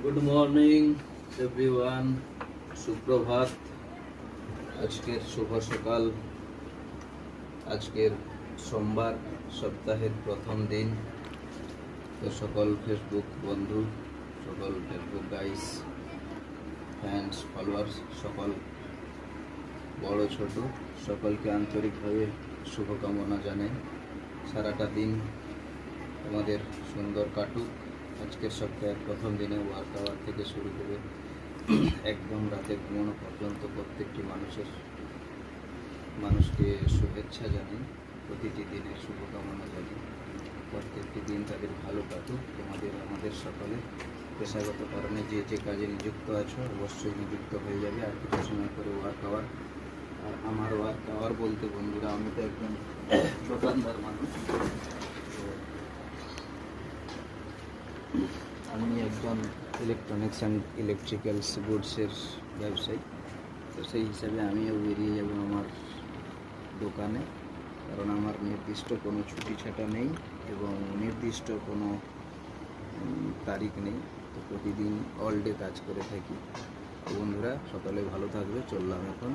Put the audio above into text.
Good morning everyone, সুপ্রভাত। আজকের শুভ সকাল। আজকের সোমবার, সপ্তাহের প্রথম দিন। তো সকল ফেসবুক বন্ধু, সকল ফেসবুক গাইস, ফ্যান্স, ফলোয়ার্স, সকল বড় ছোট সকলকে আন্তরিকভাবে শুভকামনা জানাই। সারাটা দিন আমাদের সুন্দর কাটুক। আজকের সপ্তাহের প্রথম দিনে ওয়ার্ক আওয়ার থেকে শুরু করে একদম রাতে ঘুমানো পর্যন্ত প্রত্যেকটি মানুষকে শুভেচ্ছা জানাই, প্রতিটি দিনের শুভকামনা জানাই। প্রত্যেকটি দিন তাদের ভালো কাটুক। আমাদের সকলের পেশাগত কারণে যে যে কাজে নিযুক্ত আছো অবশ্যই নিযুক্ত হয়ে যাবে আর কিছু সময় করে ওয়ার্ক আওয়ার। আর আমার ওয়ার্ক আওয়ার বলতে বন্ধুরা, আমি তো একজন দোকানদার মানুষ। আমি একজন ইলেকট্রনিক্স অ্যান্ড ইলেকট্রিক্যালস গুডসের ব্যবসায়ী। তো সেই হিসাবে আমিও বেরিয়ে যাব আমার দোকানে, কারণ আমার নির্দিষ্ট কোনো ছুটি ছাটা নেই এবং নির্দিষ্ট কোনো তারিখ নেই। তো প্রতিদিন অল ডে কাজ করে থাকি। তো বন্ধুরা, সকালে ভালো থাকবে। চললাম এখন।